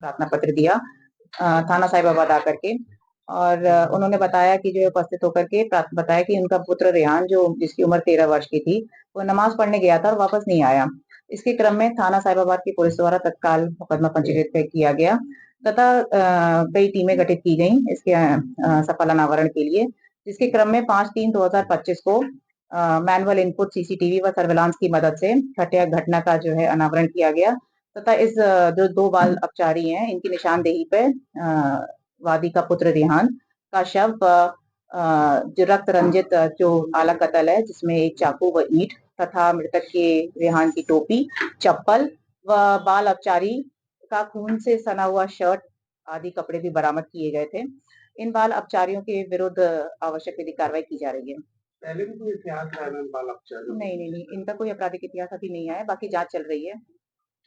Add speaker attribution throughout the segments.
Speaker 1: प्रार्थना पत्र दिया थाना साहिबाबाद आकर के। और उन्होंने बताया कि जो है उपस्थित होकर के बताया कि उनका पुत्र रेहान जो जिसकी उम्र 13 वर्ष की थी, वो नमाज पढ़ने गया था और वापस नहीं आया। इसके क्रम में थाना साहिबाबाद की पुलिस द्वारा तत्काल मुकदमा पंजीकृत किया गया तथा कई टीमें गठित की गई इसके सफल अनावरण के लिए, जिसके क्रम में 5/3/2025 को मैनुअल इनपुट सीसीटीवी व सर्विलांस की मदद से घटना का जो है अनावरण किया गया तथा इस जो 2 बाल अपचारी हैं इनकी निशानदेही पे वादी का पुत्र रेहान का शव जो रक्त रंजित जो आला कतल है जिसमें एक चाकू व ईंट तथा मृतक के रेहान की टोपी, चप्पल व बाल अपचारी का खून से सना हुआ शर्ट आदि कपड़े भी बरामद किए गए थे। इन बाल अपचारियों के विरुद्ध आवश्यक विधिक कार्रवाई की जा रही है।
Speaker 2: पहले भी कोई इतिहास है बाल अपचारियों?
Speaker 1: नहीं, इनका कोई आपराधिक इतिहास अभी नहीं आया, बाकी जांच चल रही है।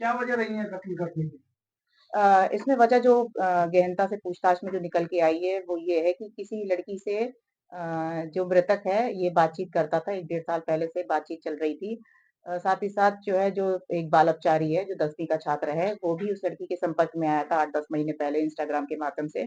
Speaker 2: क्या वजह रही है कत्ल करने की?
Speaker 1: इसमें वजह जो गहनता से पूछताछ में जो निकल के आई है वो ये है कि किसी लड़की से जो मृतक है ये बातचीत करता था, 1 डेढ़ साल पहले से बातचीत चल रही थी। साथ ही साथ जो है जो एक बाल अपचारी है जो 10वीं का छात्र है वो भी उस लड़की के संपर्क में आया था 8-10 महीने पहले इंस्टाग्राम के माध्यम से।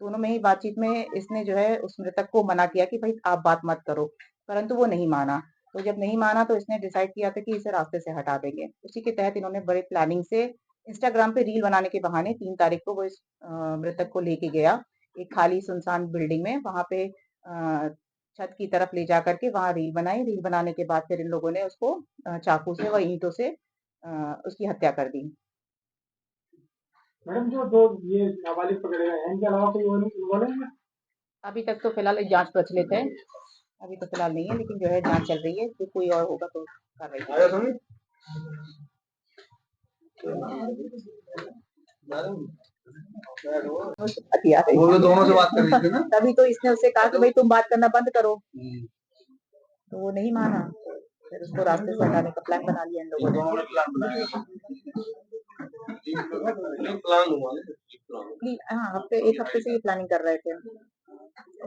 Speaker 1: दोनों में ही बातचीत में इसने जो है उस मृतक को मना किया कि भाई आप बात मत करो, परंतु वो नहीं माना। तो जब नहीं माना तो इसने डिसाइड किया था कि इसे रास्ते से हटा देंगे। उसी के तहत इन्होंने बड़े प्लानिंग से इंस्टाग्राम पे रील बनाने के बहाने 3 तारीख को वो इस मृतक को लेके गया एक खाली सुनसान बिल्डिंग में। वहां पे छत की तरफ ले जा करके वहां रील बनाई। रील बनाने के बाद फिर इन लोगों ने उसको चाकू से व ईंटों से उसकी हत्या कर दी।
Speaker 2: मैडम जो दो ये नाबालिग पकड़े गए हैं इनके अलावा कोई और इन्वॉल्व है?
Speaker 1: अभी तक तो फिलहाल जांच प्रचलित है, अभी तो फिलहाल नहीं है, लेकिन जो है जांच चल रही है। जो कोई और होगा तो कार्रवाई। वो दोनों से बात कर रही थी ना, तभी तो इसने उससे कहा कि भाई तुम बात करना बंद करो, तो वो नहीं माना। फिर उसको रास्ते से हटाने का प्लान बना लिया इन लोगों ने। हाँ, एक हफ्ते से ये प्लानिंग कर रहे थे,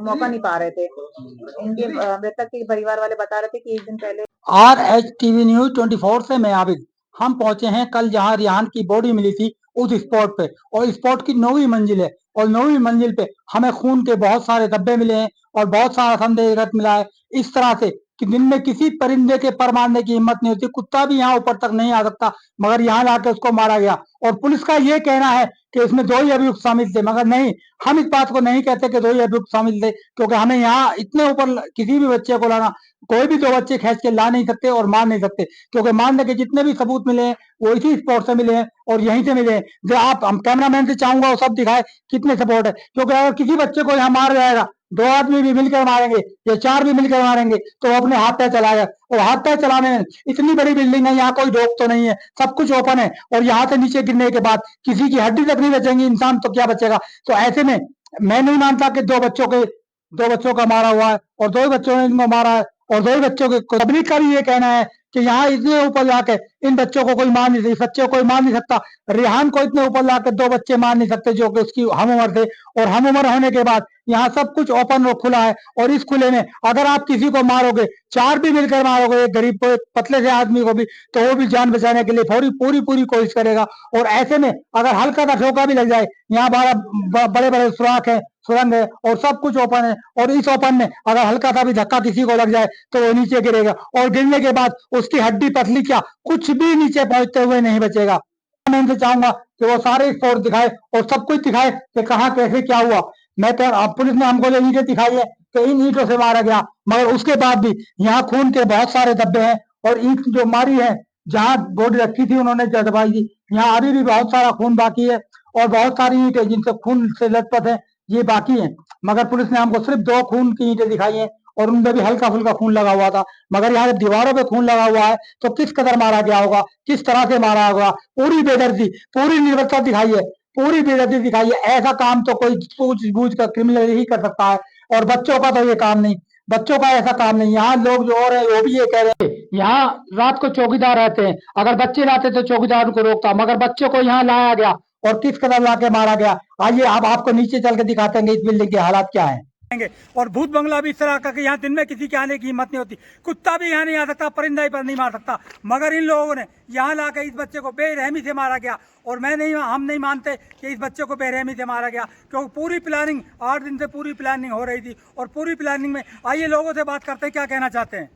Speaker 1: मौका नहीं पा रहे थे। इनके मृतक के परिवार वाले बता रहे थे कि एक दिन पहले
Speaker 3: RH टीवी न्यूज 24 से मैं आबिद हम पहुंचे हैं कल जहां रेहान की बॉडी मिली थी उस स्पॉट पे, और स्पॉट की 9वीं मंजिल है और 9वीं मंजिल पे हमें खून के बहुत सारे धब्बे मिले हैं और बहुत सारा संदेह रक्त मिला है, इस तरह से कि दिन में किसी परिंदे के पर मारने की हिम्मत नहीं होती। कुत्ता भी यहाँ ऊपर तक नहीं आ सकता, मगर यहाँ लाके उसको मारा गया। और पुलिस का ये कहना है कि इसमें 2 ही अभियुक्त शामिल थे, मगर नहीं, हम इस बात को नहीं कहते कि 2 ही अभियुक्त शामिल थे, क्योंकि हमें यहाँ इतने ऊपर किसी भी बच्चे को लाना, कोई भी 2 बच्चे खींच के ला नहीं सकते और मार नहीं सकते, क्योंकि मारने के जितने भी सबूत मिले हैं वो इसी स्पॉट से मिले हैं और यहीं से मिले हैं। जो आप हम कैमरामैन से चाहूंगा वो सब दिखाए कितने सपोर्ट है, क्योंकि अगर किसी बच्चे को यहाँ मार जाएगा, 2 आदमी भी मिलकर मारेंगे या 4 भी मिलकर मारेंगे तो वो अपने हाथ पैर चलाएगा। और हाथ पैर चलाने में इतनी बड़ी बिल्डिंग है, यहाँ कोई रोक तो नहीं है, सब कुछ ओपन है, और यहाँ से नीचे गिरने के बाद किसी की हड्डी तक नहीं बचेगी, इंसान तो क्या बचेगा। तो ऐसे में मैं नहीं मानता कि 2 बच्चों का मारा हुआ है और 2 ही बच्चों ने इनको मारा है, और 2 ही बच्चों के पब्लिक का भी ये कहना है कि यहाँ इतने ऊपर जाके इन बच्चों को कोई मार नहीं सकता, बच्चों को कोई मार नहीं सकता। रेहान को इतने ऊपर लाकर 2 बच्चे मार नहीं सकते जो कि उसकी हम उम्र थे, और हम उम्र होने के बाद यहाँ सब कुछ ओपन और खुला है। और इस खुले में अगर आप किसी को मारोगे, 4 भी मिलकर मारोगे, एक गरीब को, एक पतले से आदमी को भी, तो वो भी जान बचाने के लिए पूरी कोशिश करेगा। और ऐसे में अगर हल्का सा धोखा भी लग जाए, यहाँ बड़े बड़े सुराख है, सुरंग है और सब कुछ ओपन है, और इस ओपन में अगर हल्का सा भी धक्का किसी को लग जाए तो वो नीचे गिरेगा, और गिरने के बाद उसकी हड्डी पतली क्या कुछ भी नीचे पहुंचते हुए नहीं बचेगा। मैं इनसे चाहूंगा कि वो सारे स्पॉट दिखाए और सब कुछ दिखाए कि कहाँ कैसे क्या हुआ। मैं तो पुलिस ने हमको जो ईंटें दिखाई है कि इन ईंटों से मारा गया, मगर उसके बाद भी यहाँ खून के बहुत सारे धब्बे हैं, और ईंट जो मारी है जहाँ बॉडी रखी थी उन्होंने दबाई थी, यहाँ अभी भी बहुत सारा खून बाकी है, और बहुत सारी ईंटें जिनसे खून से लथपथ है ये बाकी है। मगर पुलिस ने हमको सिर्फ 2 खून की ईंटें दिखाई हैं और उनमें भी हल्का फुल्का खून लगा हुआ था, मगर यहाँ जब दीवारों पे खून लगा हुआ है तो किस कदर मारा गया होगा, किस तरह से मारा होगा। पूरी बेदर्दी, पूरी निर्भरता दिखाई है, पूरी बेदर्दी दिखाई है। ऐसा काम तो कोई सूझबूझ कर क्रिमिनल ही कर सकता है, और बच्चों का तो ये काम नहीं, बच्चों का ऐसा काम नहीं। यहाँ लोग जो और है वो भी ये कह रहे हैं, यहाँ रात को चौकीदार रहते हैं, अगर बच्चे लाते तो चौकीदार उनको रोकता, मगर बच्चों को यहाँ लाया गया और किस कदर लाके मारा गया। आइए अब आपको नीचे चल के दिखाते हैं इस बिल्डिंग के हालात क्या है। और भूत बंगला भी इस तरह का कि यहाँ दिन में किसी के आने की हिम्मत नहीं होती। कुत्ता भी यहाँ नहीं आ सकता, परिंदा ही पर नहीं मार सकता। मगर इन लोगों ने यहाँ लाकर इस बच्चे को बेरहमी से मारा गया। और हम नहीं मानते कि इस बच्चे को बेरहमी से मारा गया, क्योंकि पूरी प्लानिंग 8 दिन से पूरी प्लानिंग हो रही थी। और पूरी प्लानिंग में आइए लोगों से बात करते हैं, क्या कहना चाहते हैं।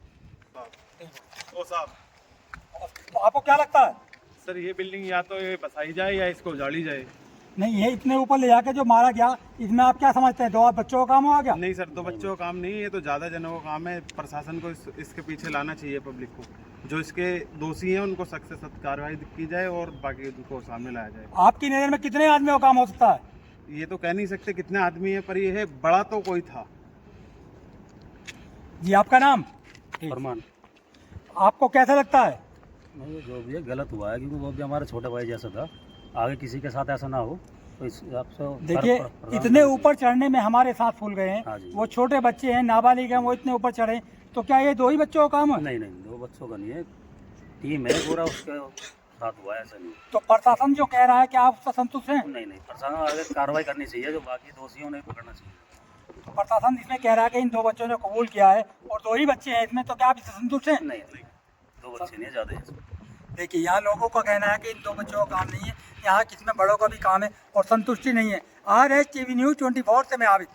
Speaker 3: आपको क्या लगता है
Speaker 4: सर, ये बिल्डिंग या तो ये बसाई जाए या इसको उजाड़ी जाए।
Speaker 3: नहीं, ये इतने ऊपर ले जाके जो मारा गया, इसमें आप क्या समझते हैं, 2 बच्चों का काम हो गया?
Speaker 4: नहीं सर, 2 बच्चों का काम नहीं है, ये तो ज़्यादा जनों का काम है। प्रशासन को इसके पीछे लाना चाहिए, पब्लिक को। जो इसके दोषी हैं उनको सख्त से सख्त कार्रवाई की जाए और बाकी उनको सामने लाया जाए।
Speaker 3: आपकी नज़र में कितने आदमियों का काम हो सकता है?
Speaker 4: ये तो कह नहीं सकते कितने आदमी है, पर ये है बड़ा तो कोई था।
Speaker 3: जी, आपका नाम?
Speaker 5: फरमान।
Speaker 3: आपको कैसा लगता है?
Speaker 5: नहीं, जो भी है गलत हुआ है, क्योंकि वो भी हमारे छोटे भाई जैसा था। आगे किसी के साथ ऐसा ना हो, तो इस हिसाब से
Speaker 3: देखिए, इतने ऊपर चढ़ने में हमारे साथ फूल गए
Speaker 5: हाँ
Speaker 3: हैं।
Speaker 5: जी।
Speaker 3: वो छोटे बच्चे हैं, नाबालिग हैं, वो इतने ऊपर चढ़े, तो क्या ये 2 ही बच्चों का काम है?
Speaker 5: नहीं, 2 बच्चों का नहीं है, टीम है पूरा उसके साथ हुआ है, ऐसा नहीं।
Speaker 3: तो प्रशासन जो कह रहा है, क्या आप उससे संतुष्ट हैं?
Speaker 5: नहीं, प्रशासन आगे कार्रवाई करनी चाहिए, जो बाकी दोषियों ने पकड़ना चाहिए।
Speaker 3: तो प्रशासन इसमें कह रहा है कि इन 2 बच्चों ने कबूल किया है और 2 ही बच्चे हैं इसमें, तो क्या आप इससे संतुष्ट हैं?
Speaker 5: नहीं, 2 बच्चे नहीं, ज़्यादा है।
Speaker 3: देखिए, यहाँ लोगों का कहना है कि इन 2 बच्चों का काम नहीं है, यहाँ किसमें बड़ों का भी काम है और संतुष्टि नहीं है। RH टीवी न्यूज़ 24 से मैं आबिद।